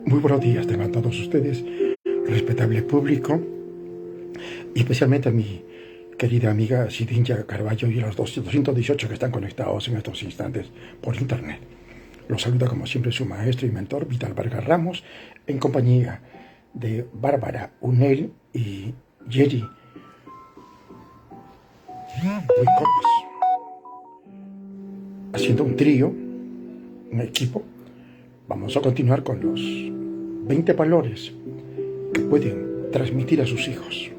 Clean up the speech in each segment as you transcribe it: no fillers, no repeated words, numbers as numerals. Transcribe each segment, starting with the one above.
Muy buenos días tengan todos ustedes, respetable público, y especialmente a mi querida amiga Sidinya Carballo y a los 218 que están conectados en estos instantes por internet. Los saluda como siempre su maestro y mentor Vital Vargas Ramos, en compañía de Bárbara Unel y Jerry Huicopos, haciendo un trío, un equipo. Vamos a continuar con los 20 valores que pueden transmitir a sus hijos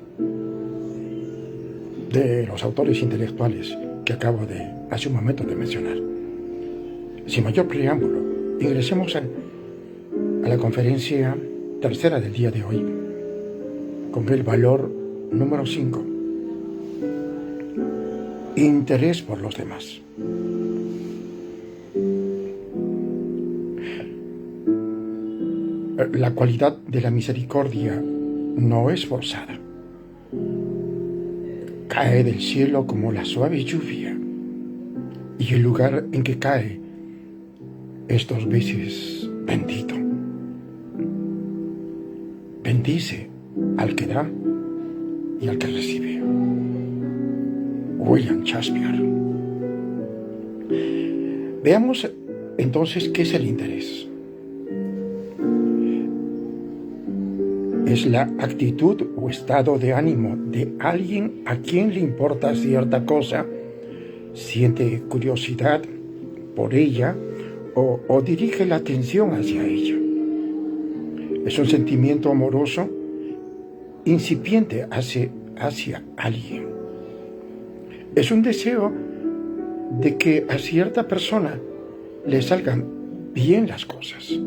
de los autores intelectuales que acabo de hace un momento de mencionar. Sin mayor preámbulo, ingresemos a la conferencia tercera del día de hoy con el valor número 5: interés por los demás. La cualidad de la misericordia no es forzada. Cae del cielo como la suave lluvia, y el lugar en que cae es 2 veces bendito. Bendice al que da y al que recibe. William Shakespeare. Veamos entonces qué es el interés. Es la actitud o estado de ánimo de alguien a quien le importa cierta cosa, siente curiosidad por ella o dirige la atención hacia ella. Es un sentimiento amoroso incipiente hacia alguien. Es un deseo de que a cierta persona le salgan bien las cosas.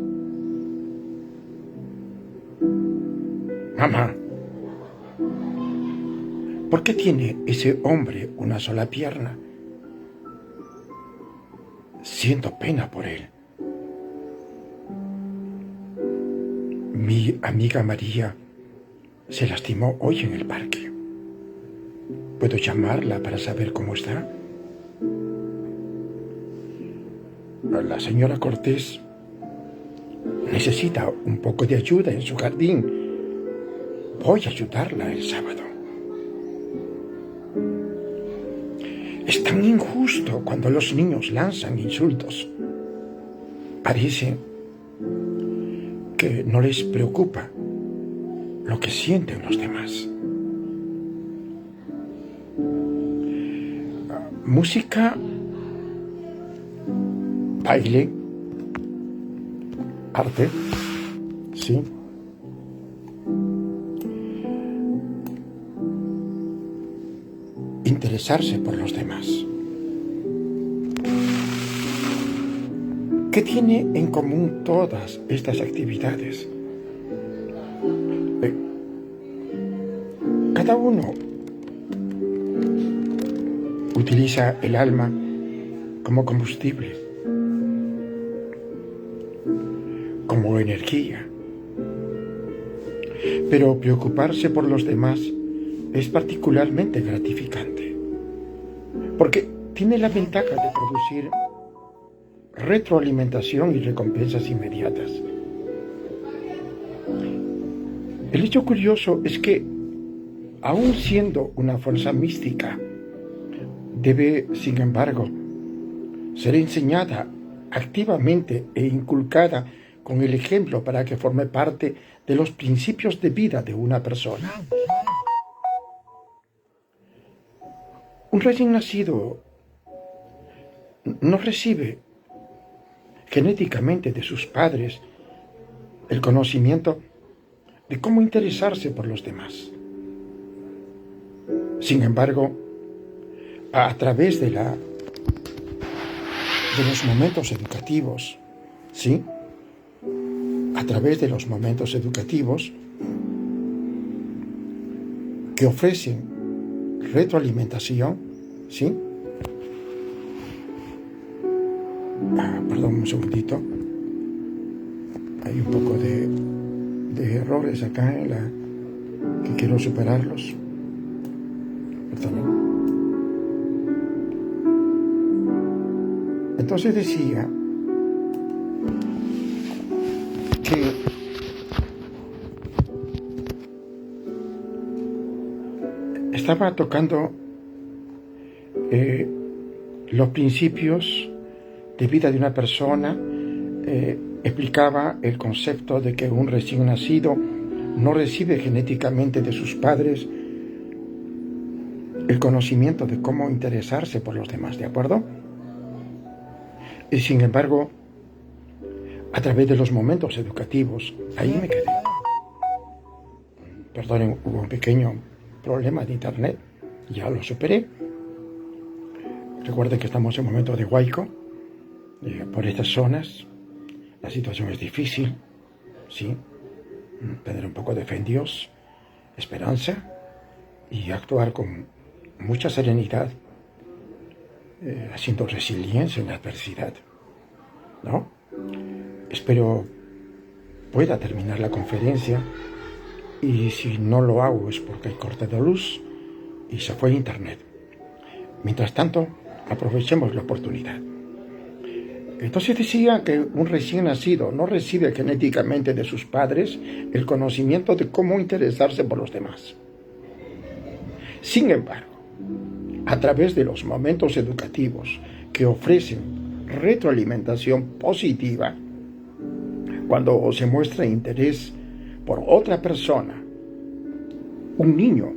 Mamá, ¿por qué tiene ese hombre una sola pierna? Siento pena por él. Mi amiga María se lastimó hoy en el parque. ¿Puedo llamarla para saber cómo está? La señora Cortés necesita un poco de ayuda en su jardín. Voy a ayudarla el sábado. Es tan injusto cuando los niños lanzan insultos. Parece que no les preocupa lo que sienten los demás. Música, baile, arte, sí. Interesarse por los demás. ¿Qué tiene en común todas estas actividades? Cada uno utiliza el alma como combustible, como energía. Pero preocuparse por los demás es particularmente gratificante, porque tiene la ventaja de producir retroalimentación y recompensas inmediatas. El hecho curioso es que, aun siendo una fuerza mística, debe, sin embargo, ser enseñada activamente e inculcada con el ejemplo para que forme parte de los principios de vida de una persona. Un recién nacido no recibe genéticamente de sus padres el conocimiento de cómo interesarse por los demás. Sin embargo, a través de los momentos educativos, ¿sí? A través de los momentos educativos que ofrecen retroalimentación, ¿sí? Perdón, un segundito. Hay un poco de errores acá que quiero superarlos. Perdón. Entonces decía que estaba tocando los principios de vida de una persona, explicaba el concepto de que un recién nacido no recibe genéticamente de sus padres el conocimiento de cómo interesarse por los demás, ¿de acuerdo? Y sin embargo, a través de los momentos educativos, ahí me quedé. Perdonen, hubo un pequeño problema de internet, ya lo superé. Recuerden que estamos en un momento de huaico, por estas zonas. La situación es difícil, sí. Tener un poco de fe en Dios, esperanza y actuar con mucha serenidad, haciendo resiliencia en la adversidad, ¿no? Espero pueda terminar la conferencia, y si no lo hago es porque hay corte de luz y se fue internet. Mientras tanto, aprovechemos la oportunidad. Entonces decía que un recién nacido no recibe genéticamente de sus padres el conocimiento de cómo interesarse por los demás. Sin embargo, a través de los momentos educativos que ofrecen retroalimentación positiva, cuando se muestra interés por otra persona, un niño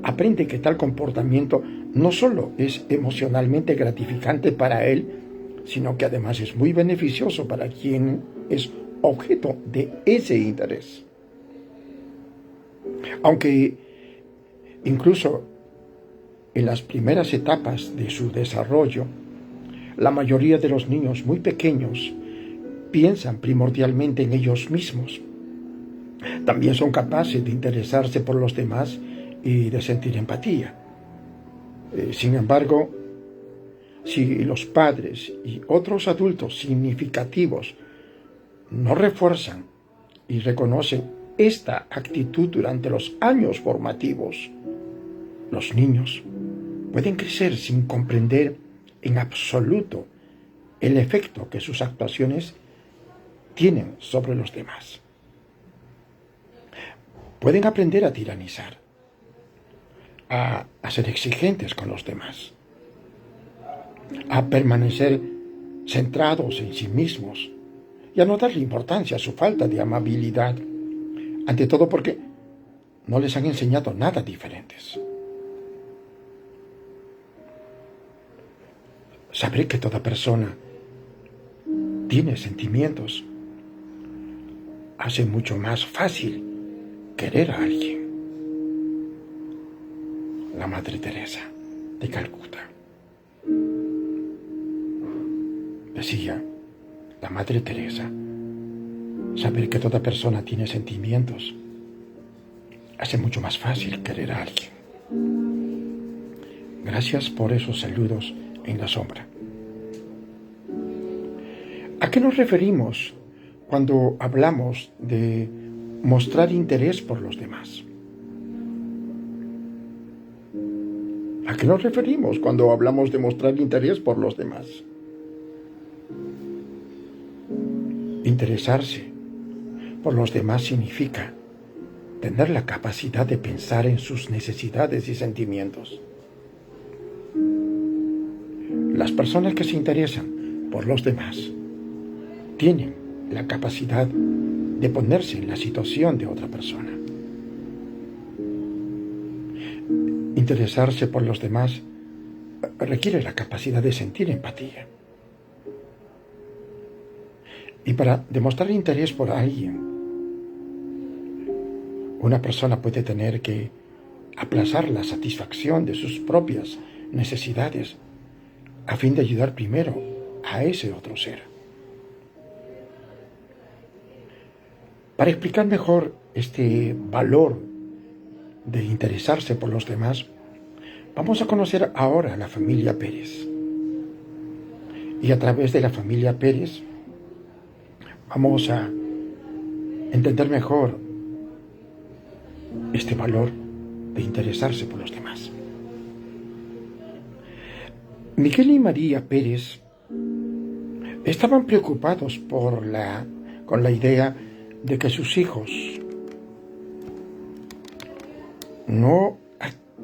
aprende que tal comportamiento no solo es emocionalmente gratificante para él, sino que además es muy beneficioso para quien es objeto de ese interés. Aunque incluso en las primeras etapas de su desarrollo, la mayoría de los niños muy pequeños piensan primordialmente en ellos mismos. También son capaces de interesarse por los demás y de sentir empatía. Sin embargo, si los padres y otros adultos significativos no refuerzan y reconocen esta actitud durante los años formativos, los niños pueden crecer sin comprender en absoluto el efecto que sus actuaciones tienen sobre los demás. Pueden aprender a tiranizar, a ser exigentes con los demás, a permanecer centrados en sí mismos y a no darle importancia a su falta de amabilidad, ante todo porque no les han enseñado nada diferentes. Saber que toda persona tiene sentimientos hace mucho más fácil querer a alguien. La Madre Teresa de Calcuta decía, la Madre Teresa, saber que toda persona tiene sentimientos hace mucho más fácil querer a alguien. Gracias por esos saludos en la sombra. ¿A qué nos referimos cuando hablamos de mostrar interés por los demás? ¿A qué nos referimos cuando hablamos de mostrar interés por los demás? Interesarse por los demás significa tener la capacidad de pensar en sus necesidades y sentimientos. Las personas que se interesan por los demás tienen la capacidad de ponerse en la situación de otra persona. Interesarse por los demás requiere la capacidad de sentir empatía. Y para demostrar interés por alguien, una persona puede tener que aplazar la satisfacción de sus propias necesidades a fin de ayudar primero a ese otro ser. Para explicar mejor este valor de interesarse por los demás, vamos a conocer ahora a la familia Pérez. Y a través de la familia Pérez vamos a entender mejor este valor de interesarse por los demás. Miguel y María Pérez estaban preocupados con la idea de que sus hijos no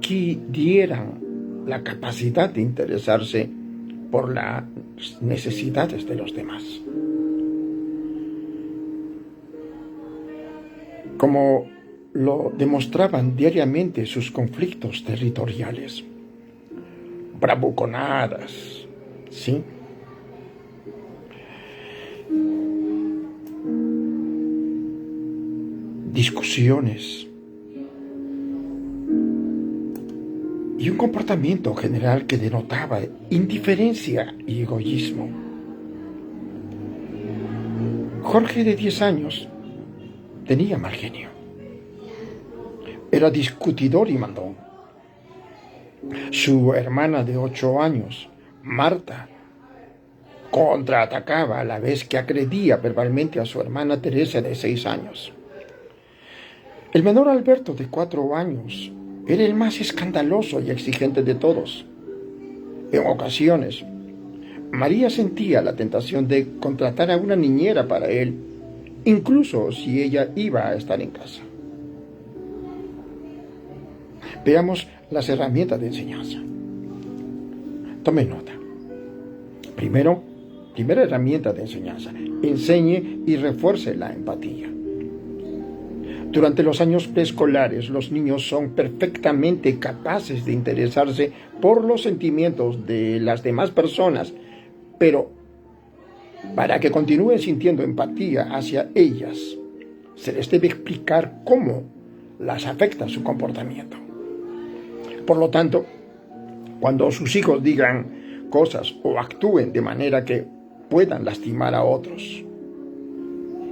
que dieran la capacidad de interesarse por las necesidades de los demás. Como lo demostraban diariamente sus conflictos territoriales. Bravuconadas, ¿sí? Discusiones y un comportamiento general que denotaba indiferencia y egoísmo. Jorge, de 10 años, tenía mal genio. Era discutidor y mandón. Su hermana de 8 años, Marta, contraatacaba a la vez que agredía verbalmente a su hermana Teresa de 6 años. El menor Alberto, de 4 años, era el más escandaloso y exigente de todos. En ocasiones, María sentía la tentación de contratar a una niñera para él, incluso si ella iba a estar en casa. Veamos las herramientas de enseñanza. Tome nota. Primera herramienta de enseñanza: enseñe y refuerce la empatía. Durante los años preescolares, los niños son perfectamente capaces de interesarse por los sentimientos de las demás personas, pero para que continúen sintiendo empatía hacia ellas, se les debe explicar cómo las afecta su comportamiento. Por lo tanto, cuando sus hijos digan cosas o actúen de manera que puedan lastimar a otros,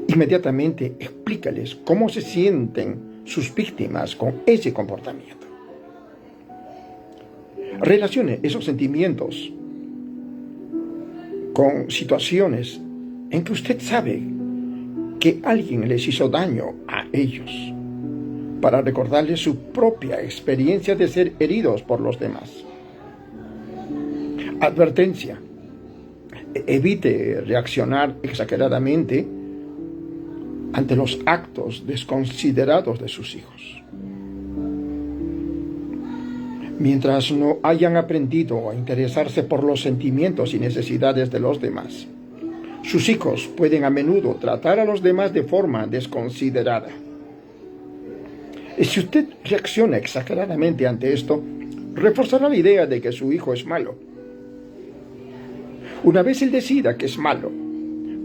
inmediatamente explícales cómo se sienten sus víctimas con ese comportamiento. Relacione esos sentimientos con situaciones en que usted sabe que alguien les hizo daño a ellos, para recordarles su propia experiencia de ser heridos por los demás. Advertencia: evite reaccionar exageradamente ante los actos desconsiderados de sus hijos. Mientras no hayan aprendido a interesarse por los sentimientos y necesidades de los demás, sus hijos pueden a menudo tratar a los demás de forma desconsiderada. Y si usted reacciona exageradamente ante esto, reforzará la idea de que su hijo es malo. Una vez él decida que es malo,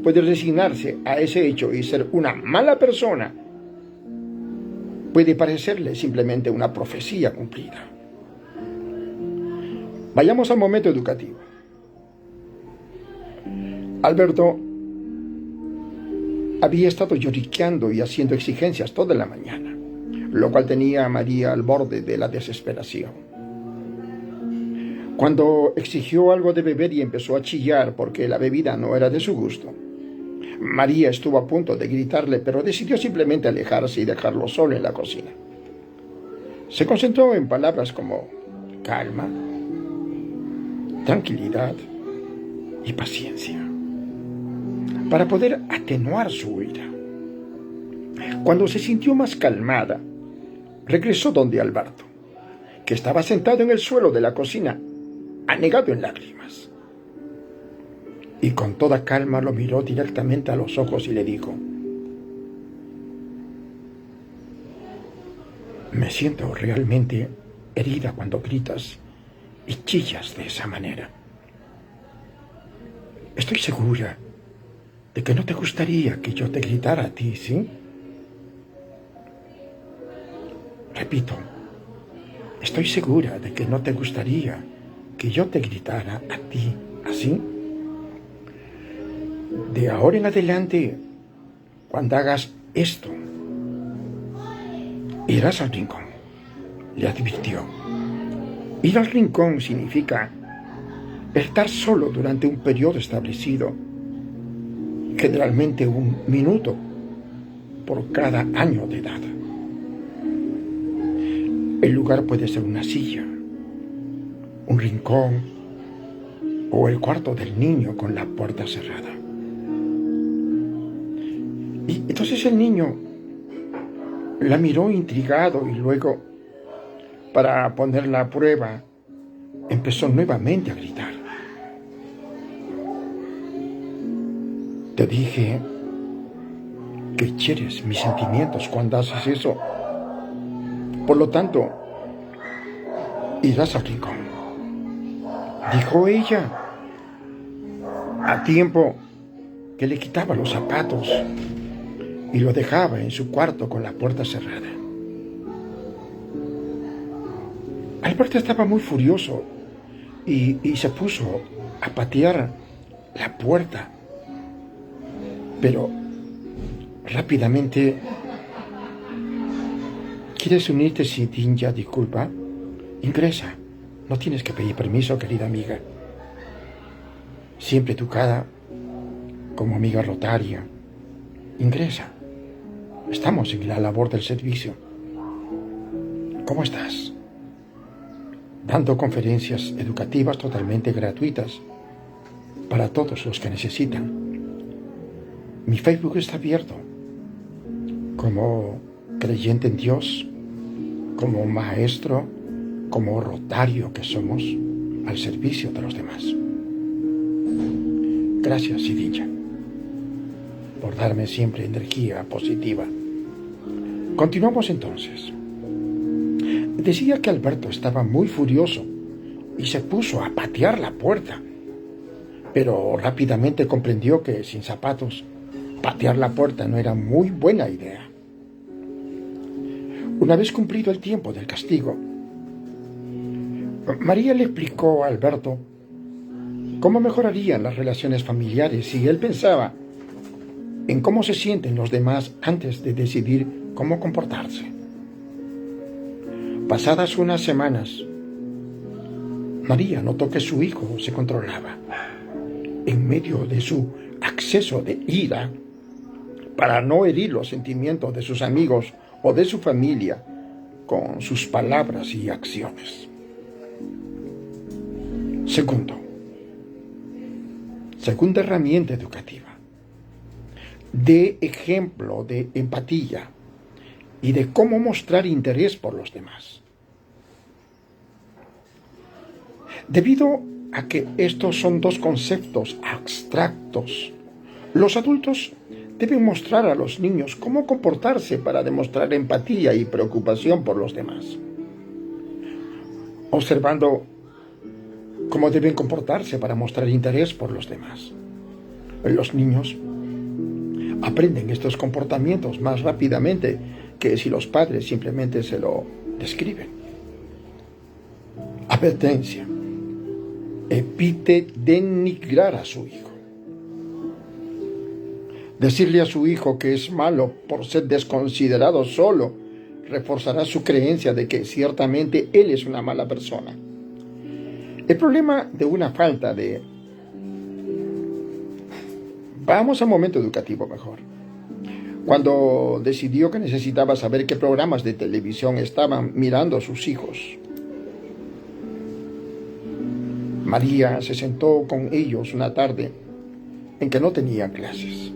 puede resignarse a ese hecho y ser una mala persona. Puede parecerle simplemente una profecía cumplida. Vayamos al momento educativo. Alberto había estado lloriqueando y haciendo exigencias toda la mañana, lo cual tenía a María al borde de la desesperación. Cuando exigió algo de beber y empezó a chillar porque la bebida no era de su gusto, María estuvo a punto de gritarle, pero decidió simplemente alejarse y dejarlo solo en la cocina. Se concentró en palabras como calma, tranquilidad y paciencia, para poder atenuar su ira. Cuando se sintió más calmada, regresó donde Alberto, que estaba sentado en el suelo de la cocina, anegado en lágrimas. Y con toda calma lo miró directamente a los ojos y le dijo: me siento realmente herida cuando gritas y chillas de esa manera. Estoy segura de que no te gustaría que yo te gritara a ti, ¿sí? Repito, estoy segura de que no te gustaría que yo te gritara a ti, ¿así? De ahora en adelante, cuando hagas esto, irás al rincón, le advirtió. Ir al rincón significa estar solo durante un periodo establecido, generalmente 1 minuto por cada año de edad. El lugar puede ser una silla, un rincón o el cuarto del niño con la puerta cerrada. Y entonces el niño la miró intrigado y luego Para ponerla a prueba, empezó nuevamente a gritar. Te dije que hieres mis sentimientos cuando haces eso. Por lo tanto, irás al rincón, dijo ella, a tiempo que le quitaba los zapatos y lo dejaba en su cuarto con la puerta cerrada. Alberto estaba muy furioso y se puso a patear la puerta, pero rápidamente. ¿Quieres unirte sin Dinja disculpa? Ingresa. No tienes que pedir permiso, querida amiga. Siempre educada como amiga rotaria. Ingresa. Estamos en la labor del servicio. ¿Cómo estás? Dando conferencias educativas totalmente gratuitas para todos los que necesitan. Mi Facebook está abierto. Como creyente en Dios, como maestro, como rotario que somos, al servicio de los demás. Gracias, Sidilla, por darme siempre energía positiva. Continuamos entonces. Decía que Alberto estaba muy furioso y se puso a patear la puerta, pero rápidamente comprendió que sin zapatos, patear la puerta no era muy buena idea. Una vez cumplido el tiempo del castigo, María le explicó a Alberto cómo mejorarían las relaciones familiares si él pensaba en cómo se sienten los demás antes de decidir cómo comportarse. Pasadas unas semanas, María notó que su hijo se controlaba. En medio de su acceso de ira, para no herir los sentimientos de sus amigos o de su familia con sus palabras y acciones. Segunda herramienta educativa. Dé ejemplo de empatía y de cómo mostrar interés por los demás. Debido a que estos son dos conceptos abstractos, los adultos deben mostrar a los niños cómo comportarse para demostrar empatía y preocupación por los demás, observando cómo deben comportarse para mostrar interés por los demás. Los niños aprenden estos comportamientos más rápidamente que si los padres simplemente se lo describen. Advertencia: evite denigrar a su hijo. Decirle a su hijo que es malo por ser desconsiderado solo reforzará su creencia de que ciertamente él es una mala persona. El problema de una falta de... Vamos al momento educativo mejor. Cuando decidió que necesitaba saber qué programas de televisión estaban mirando sus hijos, María se sentó con ellos una tarde en que no tenían clases.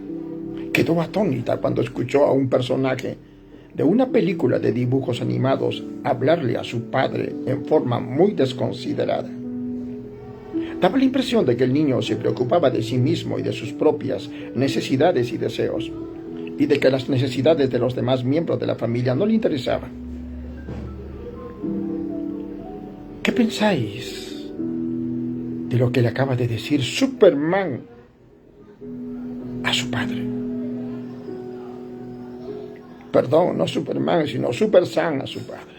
Quedó atónita cuando escuchó a un personaje de una película de dibujos animados hablarle a su padre en forma muy desconsiderada. Daba la impresión de que el niño se preocupaba de sí mismo y de sus propias necesidades y deseos, y de que las necesidades de los demás miembros de la familia no le interesaban. ¿Qué pensáis de lo que le acaba de decir Superman a su padre? Perdón, no Superman, sino Super Sam a su padre.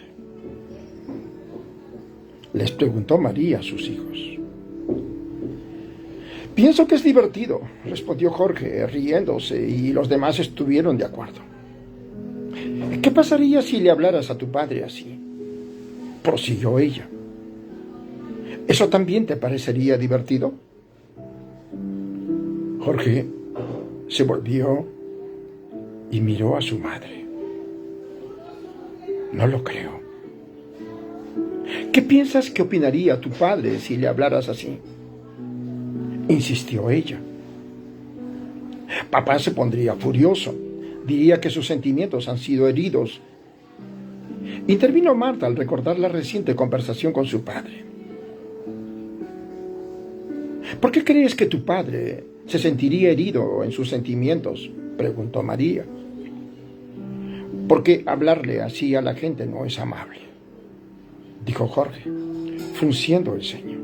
Les preguntó María a sus hijos. Pienso que es divertido, respondió Jorge, riéndose, y los demás estuvieron de acuerdo. ¿Qué pasaría si le hablaras a tu padre así?, prosiguió ella. ¿Eso también te parecería divertido? Jorge se volvió y miró a su madre. No lo creo. ¿Qué piensas que opinaría tu padre si le hablaras así?, insistió ella. Papá se pondría furioso, diría que sus sentimientos han sido heridos Intervino Marta al recordar la reciente conversación con su padre. ¿Por qué crees que tu padre se sentiría herido en sus sentimientos?, preguntó María. Porque hablarle así a la gente no es amable, dijo Jorge, frunciendo el ceño.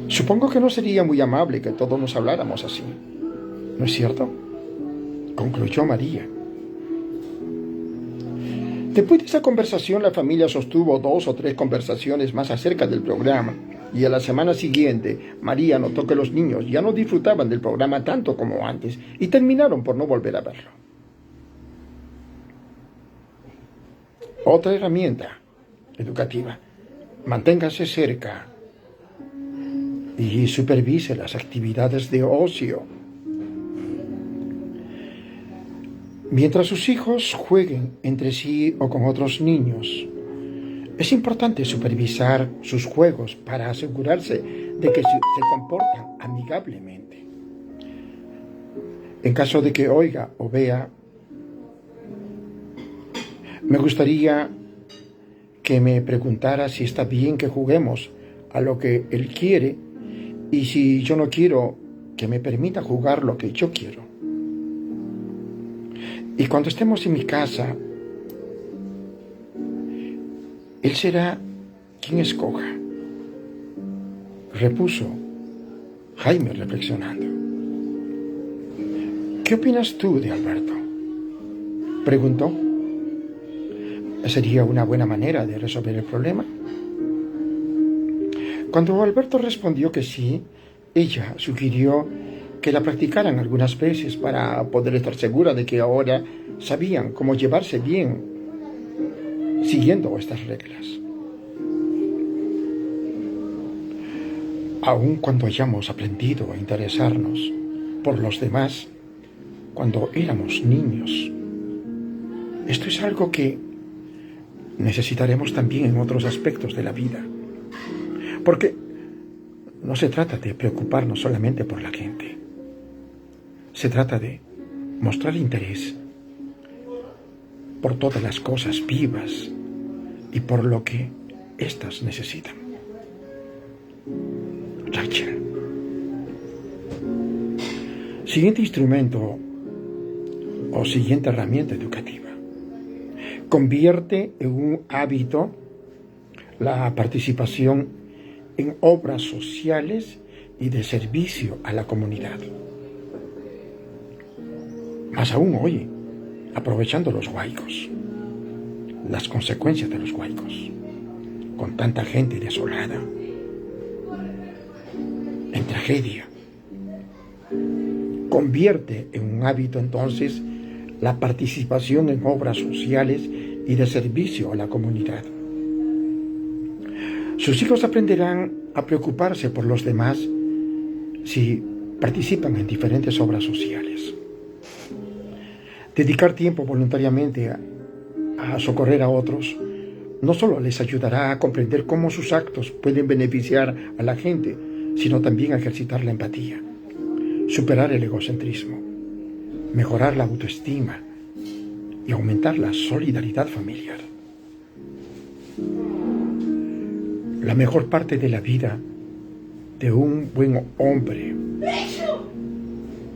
Supongo que no sería muy amable que todos nos habláramos así, ¿no es cierto?, concluyó María. Después de esa conversación, la familia sostuvo 2 o 3 conversaciones más acerca del programa, y a la semana siguiente, María notó que los niños ya no disfrutaban del programa tanto como antes, y terminaron por no volver a verlo. Otra herramienta educativa: manténgase cerca y supervise las actividades de ocio. Mientras sus hijos jueguen entre sí o con otros niños, es importante supervisar sus juegos para asegurarse de que se comportan amigablemente. En caso de que oiga o vea, me gustaría que me preguntara si está bien que juguemos a lo que él quiere y si yo no quiero, que me permita jugar lo que yo quiero. Y cuando estemos en mi casa, él será quien escoja, repuso Jaime reflexionando. ¿Qué opinas tú de Alberto?, preguntó. ¿Sería una buena manera de resolver el problema? Cuando Alberto respondió que sí, ella sugirió que la practicaran algunas veces para poder estar segura de que ahora sabían cómo llevarse bien siguiendo estas reglas. Aun cuando hayamos aprendido a interesarnos por los demás cuando éramos niños, esto es algo que necesitaremos también en otros aspectos de la vida. Porque no se trata de preocuparnos solamente por la gente. Se trata de mostrar interés por todas las cosas vivas y por lo que éstas necesitan. Rachel. Siguiente instrumento o siguiente herramienta educativa: convierte en un hábito la participación en obras sociales y de servicio a la comunidad. Más aún hoy, aprovechando los huaicos, las consecuencias de los huaicos, con tanta gente desolada, en tragedia. Convierte en un hábito entonces la participación en obras sociales y de servicio a la comunidad. Sus hijos aprenderán a preocuparse por los demás si participan en diferentes obras sociales. Dedicar tiempo voluntariamente a socorrer a otros no solo les ayudará a comprender cómo sus actos pueden beneficiar a la gente, sino también a ejercitar la empatía, superar el egocentrismo, mejorar la autoestima y aumentar la solidaridad familiar. La mejor parte de la vida de un buen hombre,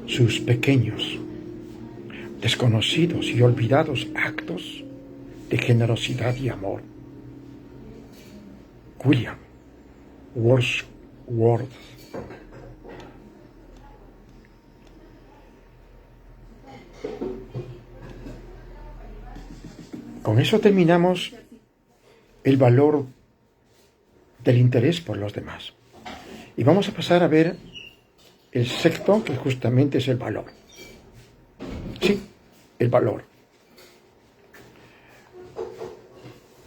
sus pequeños, desconocidos y olvidados actos de generosidad y amor. William Wordsworth. Con eso terminamos el valor del interés por los demás. Y vamos a pasar a ver el sexto, que justamente es el valor. Sí, el valor.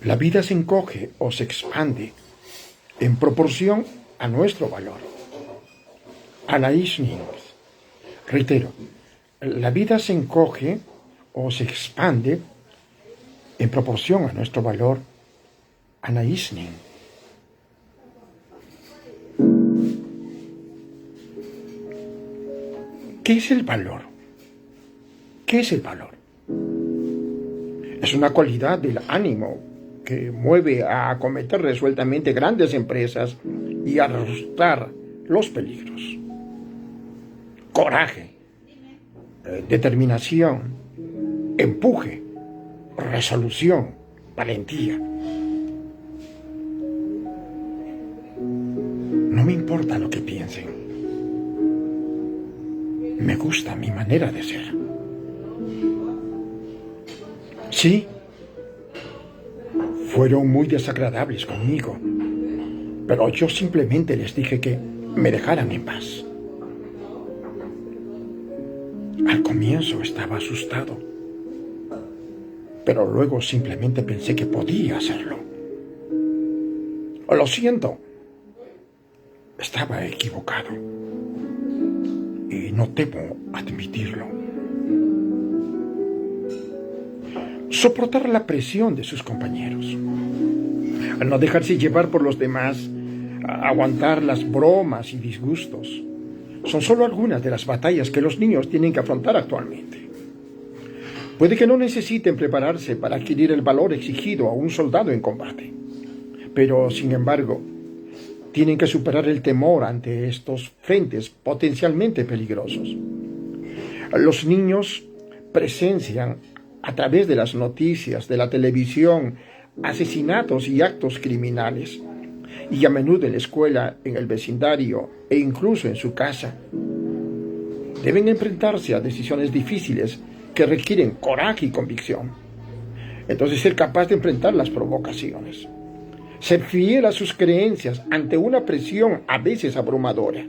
La vida se encoge o se expande en proporción a nuestro valor. Anna Isning. Reitero, la vida se encoge o se expande en proporción a nuestro valor. Anna Isning. ¿Qué es el valor? ¿Qué es el valor? Es una cualidad del ánimo que mueve a acometer resueltamente grandes empresas y a arrostrar los peligros. Coraje, determinación, empuje, resolución, valentía. No me importa lo que piensen. Me gusta mi manera de ser. Sí, fueron muy desagradables conmigo, pero yo simplemente les dije que me dejaran en paz. Al comienzo estaba asustado, pero luego simplemente pensé que podía hacerlo. Lo siento, estaba equivocado y no temo admitirlo. Soportar la presión de sus compañeros, no dejarse llevar por los demás, aguantar las bromas y disgustos, son solo algunas de las batallas que los niños tienen que afrontar actualmente. Puede que no necesiten prepararse para adquirir el valor exigido a un soldado en combate, pero, sin embargo, tienen que superar el temor ante estos frentes potencialmente peligrosos. Los niños presencian a través de las noticias, de la televisión, asesinatos y actos criminales, y a menudo en la escuela, en el vecindario e incluso en su casa. Deben enfrentarse a decisiones difíciles que requieren coraje y convicción. Entonces, ser capaz de enfrentar las provocaciones. Ser fiel a sus creencias ante una presión a veces abrumadora.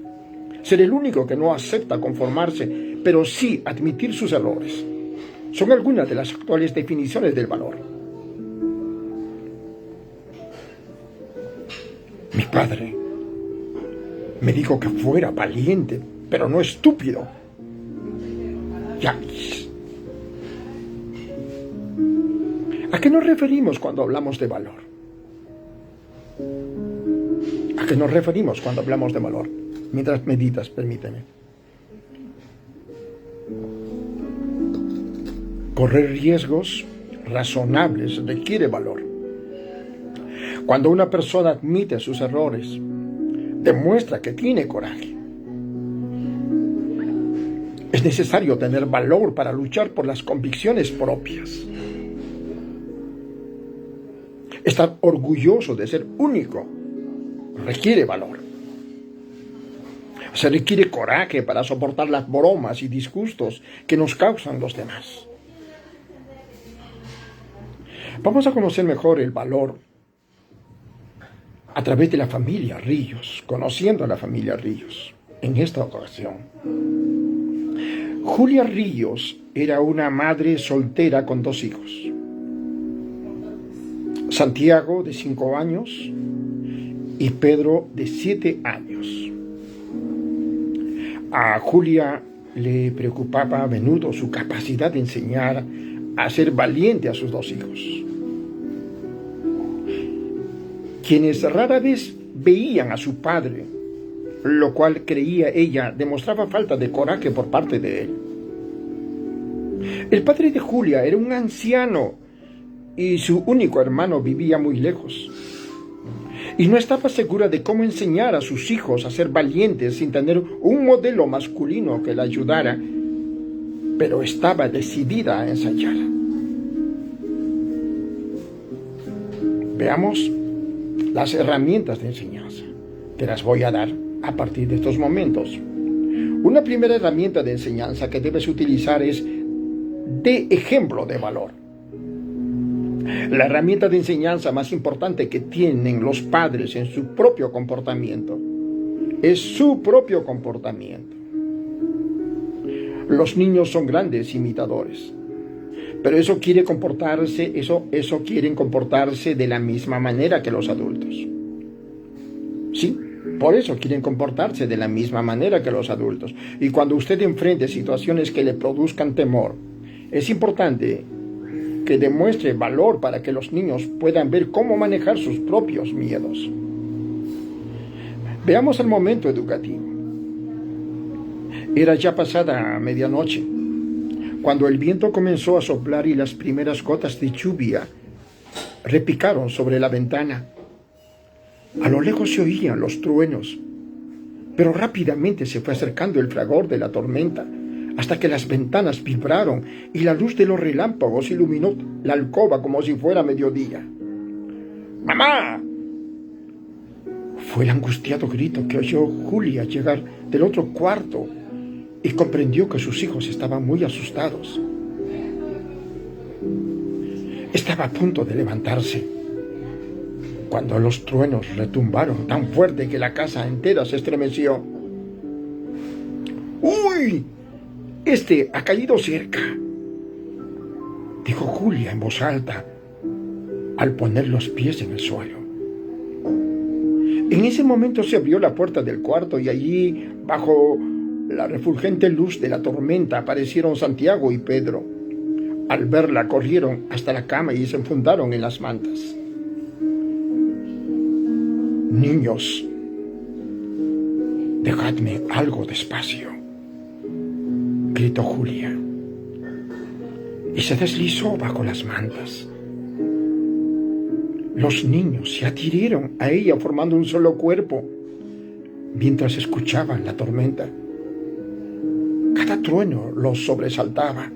Ser el único que no acepta conformarse, pero sí admitir sus errores. Son algunas de las actuales definiciones del valor. Mi padre me dijo que fuera valiente, pero no estúpido. Yanis. ¿A qué nos referimos cuando hablamos de valor? ¿A qué nos referimos cuando hablamos de valor? Mientras meditas, permíteme. Correr riesgos razonables requiere valor. Cuando una persona admite sus errores, demuestra que tiene coraje. Es necesario tener valor para luchar por las convicciones propias. Estar orgulloso de ser único requiere valor. Se requiere coraje para soportar las bromas y disgustos que nos causan los demás. Vamos a conocer mejor el valor a través de la familia Ríos, conociendo a la familia Ríos en esta ocasión. Julia Ríos era una madre soltera con 2 hijos. Santiago, de 5 años, y Pedro, de 7 años. A Julia le preocupaba a menudo su capacidad de enseñar a ser valiente a sus 2 hijos, quienes rara vez veían a su padre, lo cual creía ella demostraba falta de coraje por parte de él. El padre de Julia era un anciano y su único hermano vivía muy lejos. Y no estaba segura de cómo enseñar a sus hijos a ser valientes sin tener un modelo masculino que la ayudara, pero estaba decidida a ensayar. Veamos las herramientas de enseñanza. Te las voy a dar a partir de estos momentos. Una primera herramienta de enseñanza que debes utilizar es de ejemplo de valor. La herramienta de enseñanza más importante que tienen los padres en su propio comportamiento es su propio comportamiento. Los niños son grandes imitadores, pero eso quieren comportarse de la misma manera que los adultos. Sí, por eso quieren comportarse de la misma manera que los adultos. Y cuando usted enfrente situaciones que le produzcan temor, es importante que demuestre valor para que los niños puedan ver cómo manejar sus propios miedos. Veamos el momento educativo. Era ya pasada medianoche, Cuando el viento comenzó a soplar y las primeras gotas de lluvia repicaron sobre la ventana, a lo lejos se oían los truenos, pero rápidamente se fue acercando el fragor de la tormenta, hasta que las ventanas vibraron y la luz de los relámpagos iluminó la alcoba como si fuera mediodía. ¡Mamá! Fue el angustiado grito que oyó Julia llegar del otro cuarto y comprendió que sus hijos estaban muy asustados. Estaba a punto de levantarse cuando los truenos retumbaron tan fuerte que la casa entera se estremeció. ¡Uy! Este ha caído cerca, dijo Julia en voz alta al poner los pies en el suelo. En ese momento se abrió la puerta del cuarto y allí, bajo la refulgente luz de la tormenta, aparecieron Santiago y Pedro. Al verla, corrieron hasta la cama y se enfundaron en las mantas. Niños, dejadme algo de espacio, gritó Julia, y se deslizó bajo las mantas. Los niños se adhirieron a ella formando un solo cuerpo, mientras escuchaban la tormenta. Cada trueno los sobresaltaba.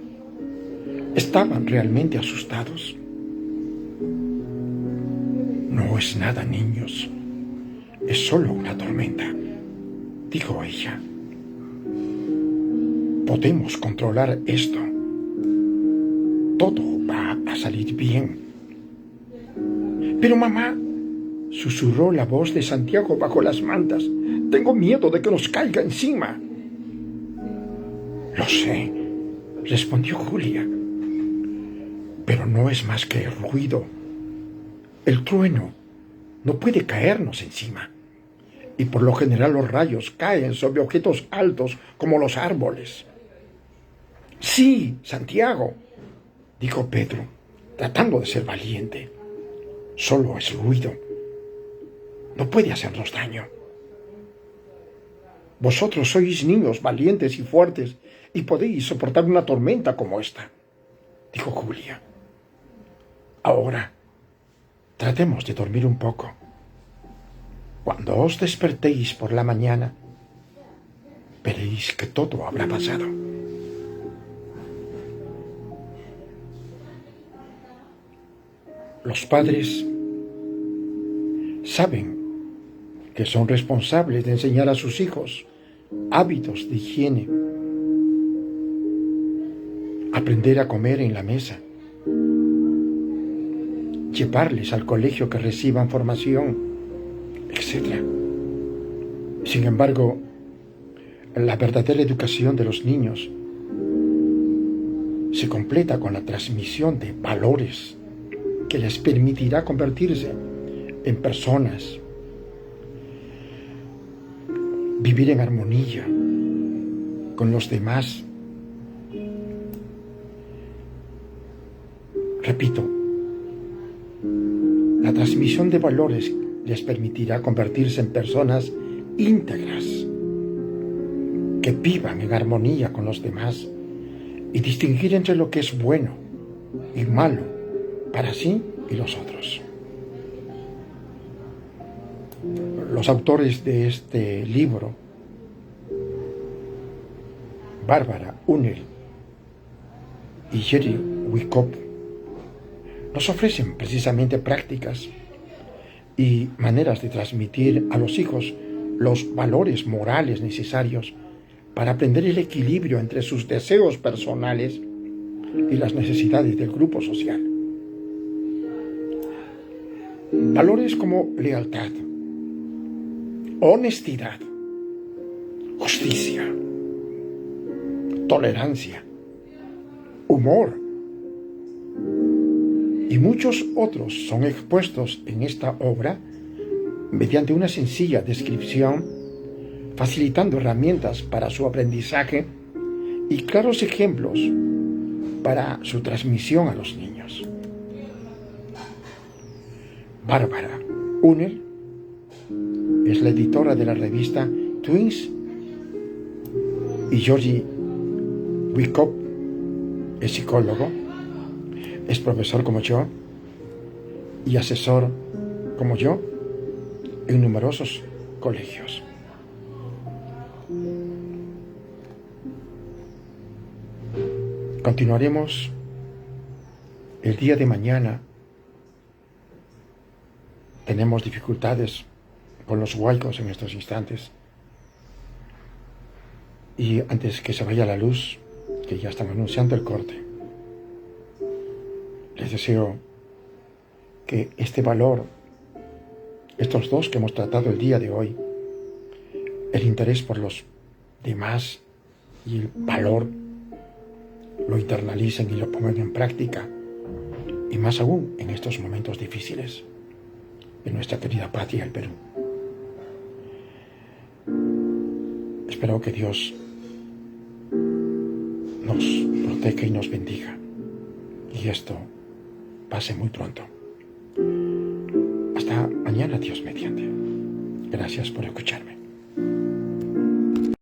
Estaban realmente asustados. No es nada, niños. Es solo una tormenta, dijo ella. Podemos controlar esto. Todo va a salir bien. Pero mamá, susurró la voz de Santiago bajo las mantas, tengo miedo de que nos caiga encima. Lo sé, respondió Julia, pero no es más que ruido. El trueno no puede caernos encima, y por lo general los rayos caen sobre objetos altos como los árboles. Sí, Santiago, dijo Pedro, tratando de ser valiente. Solo es ruido. No puede hacernos daño. Vosotros sois niños valientes y fuertes y podéis soportar una tormenta como esta, dijo Julia. Ahora, tratemos de dormir un poco. Cuando os despertéis por la mañana, veréis que todo habrá pasado. Los padres saben que son responsables de enseñar a sus hijos hábitos de higiene, aprender a comer en la mesa, llevarles al colegio que reciban formación, etc. Sin embargo, la verdadera educación de los niños se completa con la transmisión de valores que les permitirá convertirse en personas, vivir en armonía con los demás. Repito, la transmisión de valores les permitirá convertirse en personas íntegras, que vivan en armonía con los demás y distinguir entre lo que es bueno y malo para sí y los otros. Los autores de este libro, Barbara Unner y Jerry Wickoff, nos ofrecen precisamente prácticas y maneras de transmitir a los hijos los valores morales necesarios para aprender el equilibrio entre sus deseos personales y las necesidades del grupo social. Valores como lealtad, honestidad, justicia, tolerancia, humor y muchos otros son expuestos en esta obra mediante una sencilla descripción, facilitando herramientas para su aprendizaje y claros ejemplos para su transmisión a los niños. Barbara Unner es la editora de la revista Twins y Georgie Wickoff es psicólogo, es profesor como yo y asesor como yo en numerosos colegios. Continuaremos el día de mañana. Tenemos dificultades con los huaicos en estos instantes. Y antes que se vaya la luz, que ya están anunciando el corte, les deseo que este valor, estos dos que hemos tratado el día de hoy, el interés por los demás y el valor, lo internalicen y lo pongan en práctica, y más aún en estos momentos difíciles de nuestra querida patria, el Perú. Espero que Dios nos proteja y nos bendiga, y esto pase muy pronto. Hasta mañana, Dios mediante. Gracias por escucharme.